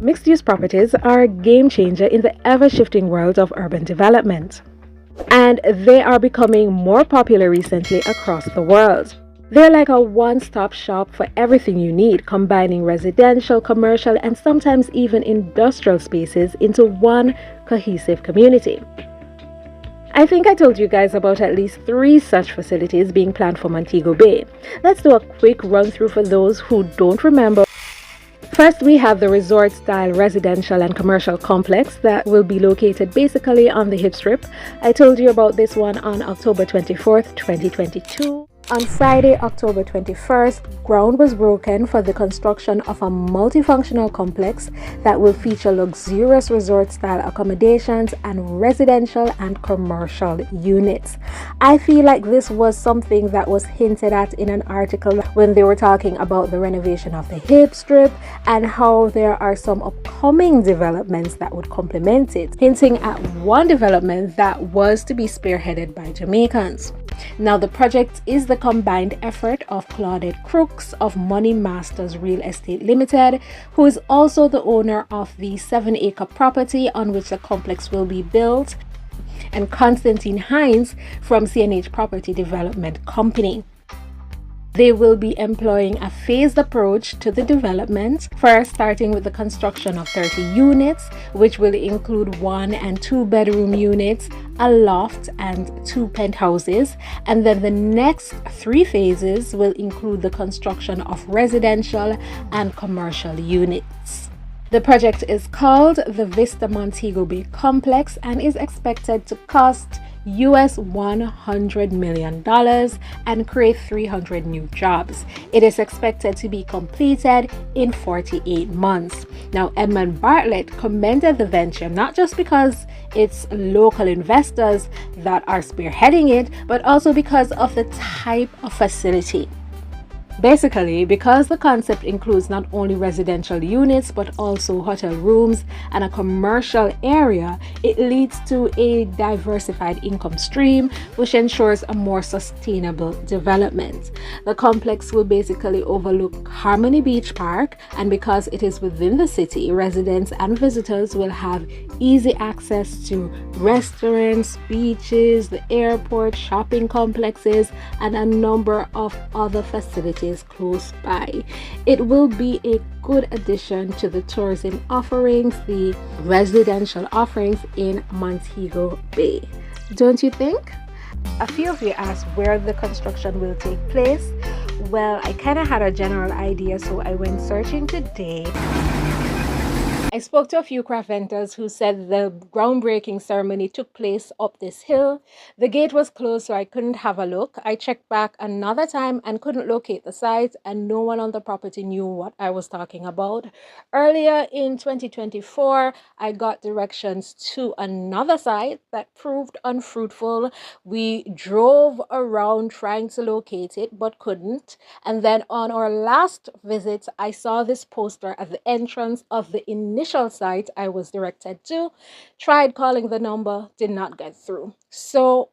Mixed-use properties are a game changer in the ever-shifting world of urban development, and they are becoming more popular recently across the world. They're like a one-stop shop for everything you need, combining residential, commercial, and sometimes even industrial spaces into one cohesive community. I think I told you guys about at least 3 such facilities being planned for Montego Bay. Let's do a quick run through for those who don't remember. First, we have the resort-style residential and commercial complex that will be located basically on the Hip Strip. I told you about this one on October 24th, 2022. On Friday, October 21st, ground was broken for the construction of a multifunctional complex that will feature luxurious resort-style accommodations and residential and commercial units. I feel like this was something that was hinted at in an article when they were talking about the renovation of the Hip Strip and how there are some upcoming developments that would complement it, hinting at one development that was to be spearheaded by Jamaicans. Now, the project is the combined effort of Claudette Crooks of Money Masters Real Estate Limited, who is also the owner of the 7-acre property on which the complex will be built, and Constantine Hines from CNH Property Development Company. They will be employing a phased approach to the development, first starting with the construction of 30 units, which will include 1 and 2 bedroom units, a loft, and 2 penthouses. And then the next 3 phases will include the construction of residential and commercial units. The project is called the Vista Montego Bay Complex and is expected to cost US $100 million and create 300 new jobs. It is expected to be completed in 48 months. Now, Edmund Bartlett commended the venture not just because it's local investors that are spearheading it, but also because of the type of facility. Basically, because the concept includes not only residential units but also hotel rooms and a commercial area, it leads to a diversified income stream, which ensures a more sustainable development. The complex will basically overlook Harmony Beach Park, and because it is within the city, residents and visitors will have easy access to restaurants, beaches, the airport, shopping complexes, and a number of other facilities close by. It will be a good addition to the tourism offerings, the residential offerings in Montego Bay. Don't you think? A few of you asked where the construction will take place. Well, I kind of had a general idea, so I went searching today. I spoke to a few craft vendors who said the groundbreaking ceremony took place up this hill. The gate was closed, so I couldn't have a look. I checked back another time and couldn't locate the site, and no one on the property knew what I was talking about. Earlier in 2024, I got directions to another site that proved unfruitful. We drove around trying to locate it, but couldn't. And then on our last visit, I saw this poster at the entrance of the initial site I was directed to. Tried calling the number, did not get through. So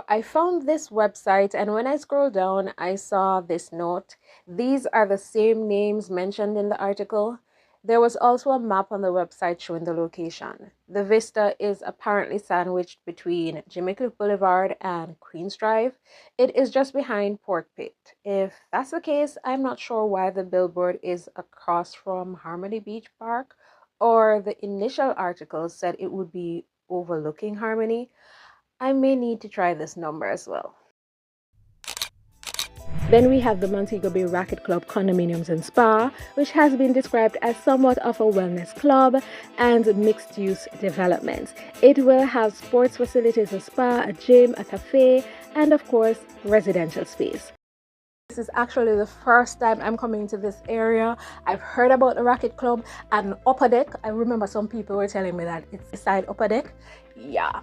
I found this website, and when I scrolled down, I saw this note. These are the same names mentioned in the article. There was also a map on the website showing the location. The Vista is apparently sandwiched between Jamaica Boulevard and Queens Drive. It is just behind Pork Pit. If that's the case, I'm not sure why the billboard is across from Harmony Beach Park, or the initial article said it would be overlooking Harmony. I may need to try this number as well. Then we have the Montego Bay Racket Club Condominiums and Spa, which has been described as somewhat of a wellness club and mixed-use development. It will have sports facilities, a spa, a gym, a cafe, and of course, residential space. This is actually the first time I'm coming to this area. I've heard about the Racket Club and Upper Deck. I remember some people were telling me that it's beside Upper Deck. Yeah.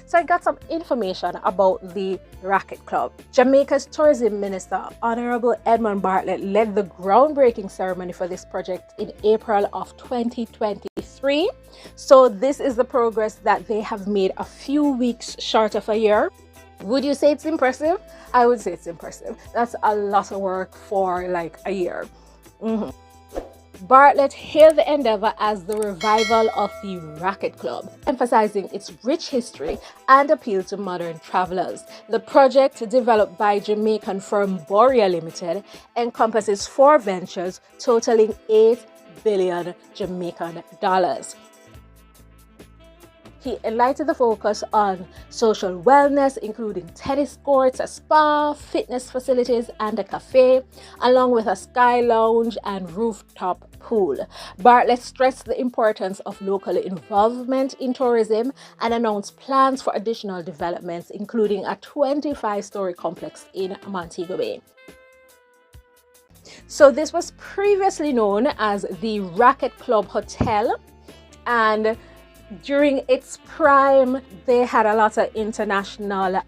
So I got some information about the Racket Club. Jamaica's Tourism Minister, Honorable Edmund Bartlett, led the groundbreaking ceremony for this project in April of 2023. So this is the progress that they have made a few weeks short of a year. Would you say it's impressive? I would say it's impressive. That's a lot of work for like a year. Bartlett hailed the endeavor as the revival of the Racket Club, emphasizing its rich history and appeal to modern travelers. The project, developed by Jamaican firm Borea Limited, encompasses 4 ventures totaling 8 billion Jamaican dollars. He enlightened the focus on social wellness, including tennis courts, a spa, fitness facilities, and a cafe, along with a sky lounge and rooftop pool. Bartlett stressed the importance of local involvement in tourism and announced plans for additional developments, including a 25-story complex in Montego Bay. So this was previously known as the Racket Club Hotel, and during its prime, they had a lot of internationally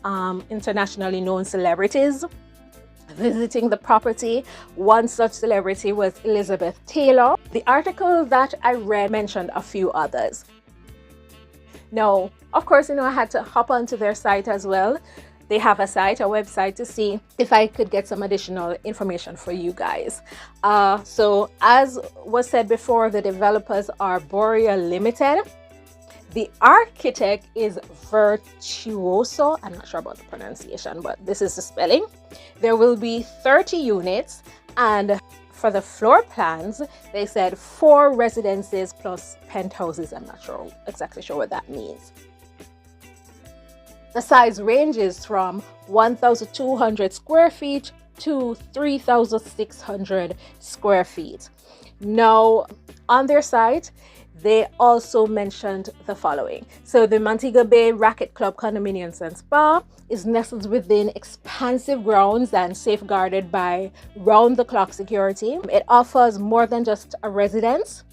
known celebrities visiting the property. One such celebrity was Elizabeth Taylor. The article that I read mentioned a few others. Now, of course, I had to hop onto their site as well. They have a website, to see if I could get some additional information for you guys. So as was said before, the developers are Borea Limited. The architect is Virtuoso. I'm not sure about the pronunciation, but this is the spelling. There will be 30 units, and for the floor plans, they said 4 residences plus penthouses. I'm not exactly sure what that means. The size ranges from 1,200 square feet to 3,600 square feet. Now, on their site, they also mentioned the following. So the Montego Bay Racket Club Condominiums and Spa is nestled within expansive grounds and safeguarded by round-the-clock security. It offers more than just a residence.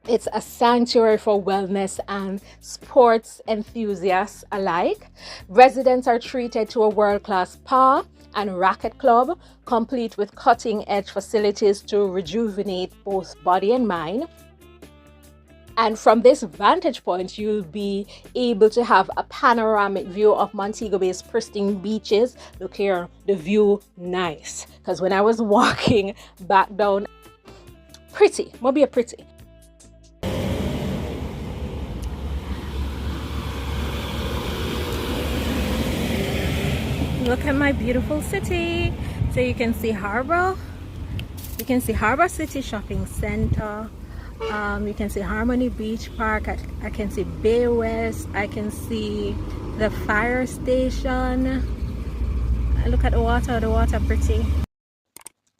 It's a sanctuary for wellness and sports enthusiasts alike. Residents are treated to a world-class spa and racket club, complete with cutting-edge facilities to rejuvenate both body and mind. And from this vantage point, you'll be able to have a panoramic view of Montego Bay's pristine beaches. Look here, the view nice. Because when I was walking back down, pretty, maybe a pretty. Look at my beautiful city. So you can see Harbor. You can see Harbor City Shopping Center. You can see Harmony Beach Park. I can see Bay West. I can see the fire station. Look at the water pretty.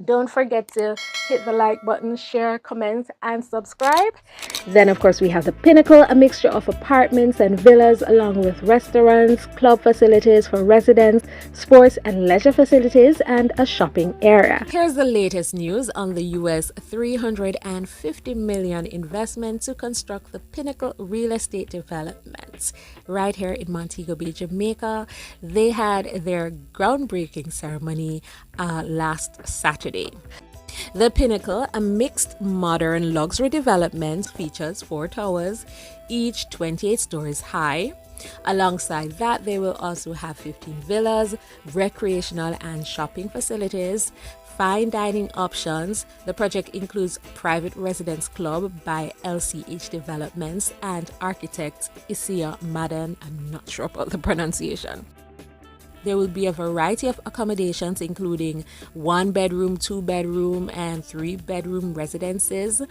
Don't forget to hit the like button, share, comment, and subscribe. Then, of course, we have the Pinnacle, a mixture of apartments and villas, along with restaurants, club facilities for residents, sports and leisure facilities, and a shopping area. Here's the latest news on the US $350 million investment to construct the Pinnacle real estate development right here in Montego Bay, Jamaica. They had their groundbreaking ceremony last Saturday. The Pinnacle, a mixed modern luxury development, features 4 towers, each 28 stories high. Alongside that, they will also have 15 villas, recreational and shopping facilities, fine dining options. The project includes private residence club by LCH Developments and architect Isia Madden. I'm not sure about the pronunciation. There will be a variety of accommodations, including 1-bedroom, 2-bedroom, and 3-bedroom residences,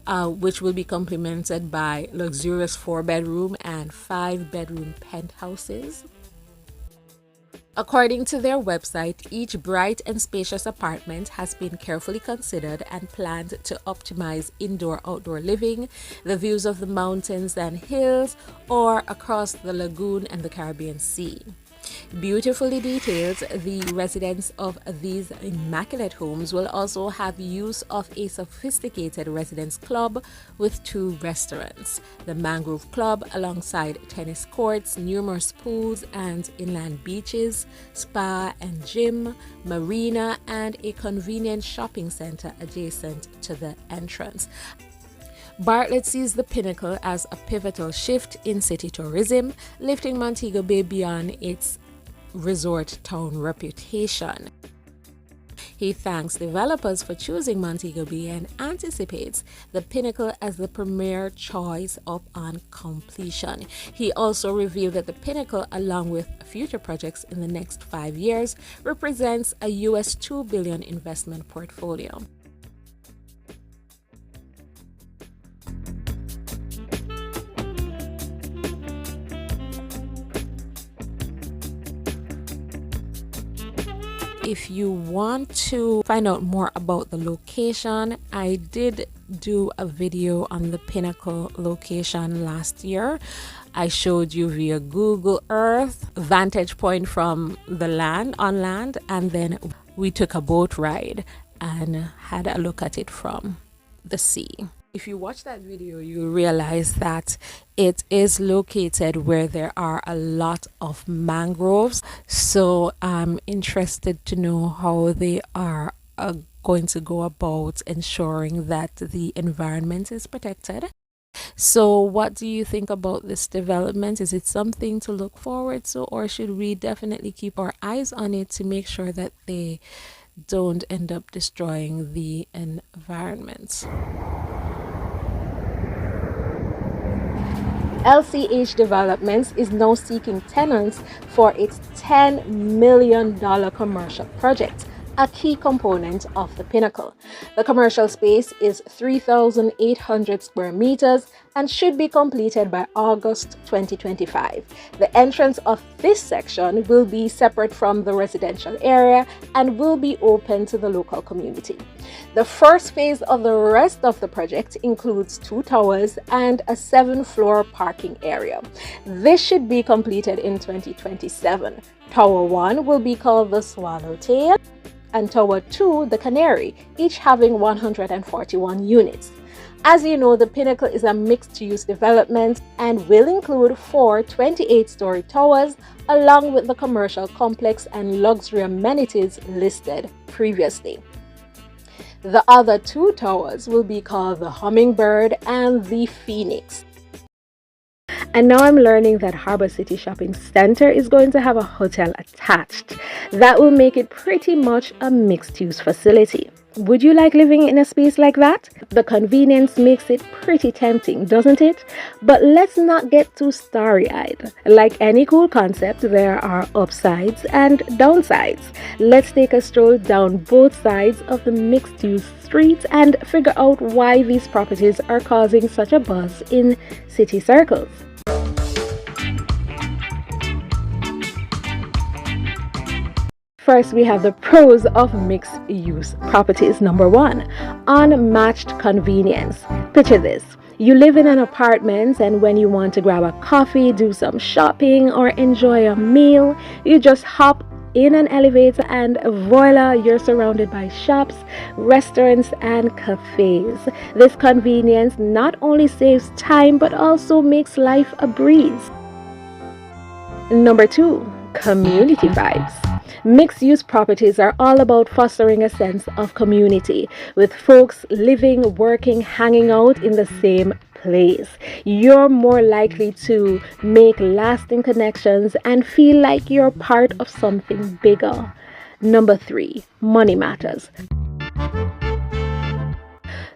which will be complemented by luxurious 4-bedroom and 5-bedroom penthouses. According to their website, each bright and spacious apartment has been carefully considered and planned to optimize indoor-outdoor living, the views of the mountains and hills, or across the lagoon and the Caribbean Sea. Beautifully detailed, the residents of these immaculate homes will also have use of a sophisticated residence club with 2 restaurants, the Mangrove Club alongside tennis courts, numerous pools and inland beaches, spa and gym, marina, and a convenient shopping center adjacent to the entrance. Bartlett sees the Pinnacle as a pivotal shift in city tourism, lifting Montego Bay beyond its resort town reputation. He thanks developers for choosing Montego Bay and anticipates the Pinnacle as the premier choice upon completion. He also revealed that the Pinnacle, along with future projects in the next 5 years, represents a US $2 billion investment portfolio. If you want to find out more about the location, I did do a video on the Pinnacle location last year. I showed you via Google Earth vantage point from the land, on land, and then we took a boat ride and had a look at it from the sea. If you watch that video, you realize that it is located where there are a lot of mangroves. So I'm interested to know how they are going to go about ensuring that the environment is protected. So what do you think about this development? Is it something to look forward to, or should we definitely keep our eyes on it to make sure that they don't end up destroying the environment? LCH Developments is now seeking tenants for its $10 million commercial project, a key component of the Pinnacle. The commercial space is 3,800 square meters and should be completed by August 2025. The entrance of this section will be separate from the residential area and will be open to the local community. The first phase of the rest of the project includes 2 towers and a 7-floor parking area. This should be completed in 2027. Tower 1 will be called the Swallowtail, and Tower 2, the Canary, each having 141 units. As you know, the Pinnacle is a mixed-use development and will include 4 28-story towers along with the commercial complex and luxury amenities listed previously. The other 2 towers will be called the Hummingbird and the Phoenix. And now I'm learning that Harbor City Shopping Center is going to have a hotel attached. That will make it pretty much a mixed-use facility. Would you like living in a space like that? The convenience makes it pretty tempting, doesn't it? But let's not get too starry-eyed. Like any cool concept, there are upsides and downsides. Let's take a stroll down both sides of the mixed-use streets and figure out why these properties are causing such a buzz in city circles. First, we have the pros of mixed-use properties. Number 1, unmatched convenience. Picture this. You live in an apartment, and when you want to grab a coffee, do some shopping, or enjoy a meal, you just hop in an elevator and voila, you're surrounded by shops, restaurants, and cafes. This convenience not only saves time, but also makes life a breeze. Number 2, community vibes. Mixed-use properties are all about fostering a sense of community, with folks living, working, hanging out in the same place. You're more likely to make lasting connections and feel like you're part of something bigger. Number 3, money matters.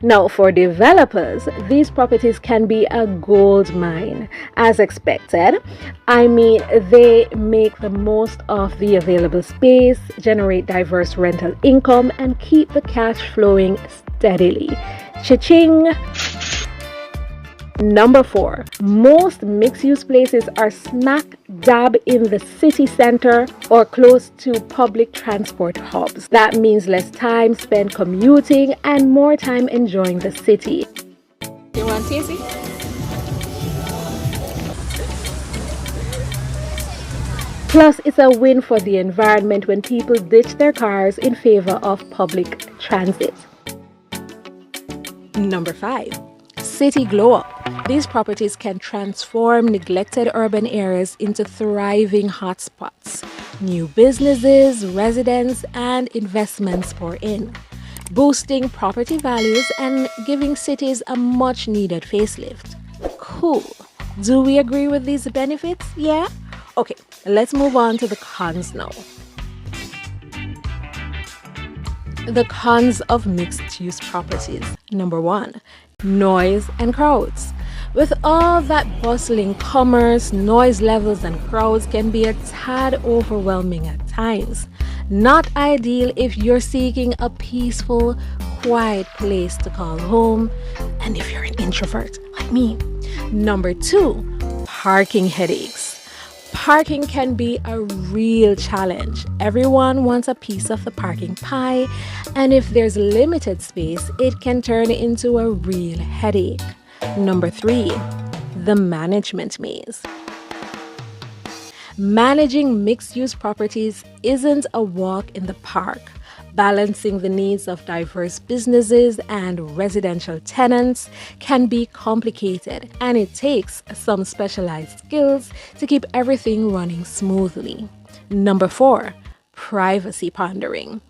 Now, for developers, these properties can be a gold mine. As expected, they make the most of the available space, generate diverse rental income, and keep the cash flowing steadily. Cha-ching! Number 4, most mixed-use places are smack dab in the city center or close to public transport hubs. That means less time spent commuting and more time enjoying the city. You want easy? Plus, it's a win for the environment when people ditch their cars in favor of public transit. Number 5, city glow up. These properties can transform neglected urban areas into thriving hotspots. New businesses, residents, and investments pour in, boosting property values and giving cities a much-needed facelift. Cool. Do we agree with these benefits? Yeah? Okay, let's move on to the cons now. The cons of mixed-use properties. Number 1, noise and crowds. With all that bustling commerce, noise levels and crowds can be a tad overwhelming at times. Not ideal if you're seeking a peaceful, quiet place to call home, and if you're an introvert like me. Number 2, parking headaches. Parking can be a real challenge. Everyone wants a piece of the parking pie, and if there's limited space, it can turn into a real headache. Number 3, the management maze. Managing mixed-use properties isn't a walk in the park. Balancing the needs of diverse businesses and residential tenants can be complicated, and it takes some specialized skills to keep everything running smoothly. Number 4, privacy pondering.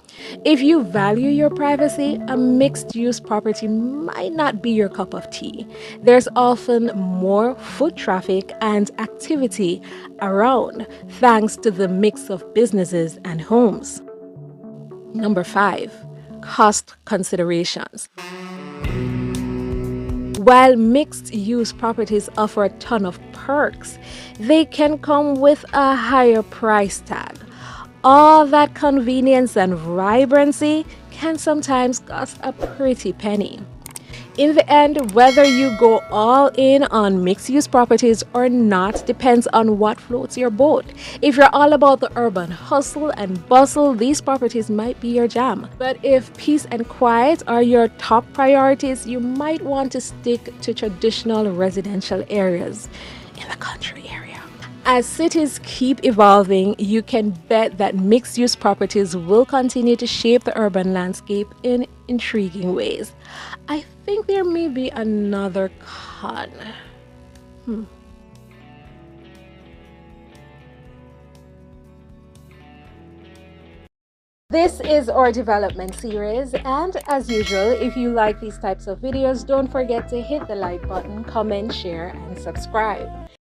If you value your privacy, a mixed-use property might not be your cup of tea. There's often more foot traffic and activity around thanks to the mix of businesses and homes. Number 5, cost considerations. While mixed-use properties offer a ton of perks, they can come with a higher price tag. All that convenience and vibrancy can sometimes cost a pretty penny. In the end, whether you go all in on mixed-use properties or not depends on what floats your boat. If you're all about the urban hustle and bustle, these properties might be your jam. But if peace and quiet are your top priorities, you might want to stick to traditional residential areas in the country area. As cities keep evolving, you can bet that mixed-use properties will continue to shape the urban landscape in intriguing ways. I think there may be another con. This is our development series, and as usual, if you like these types of videos, don't forget to hit the like button, comment, share, and subscribe.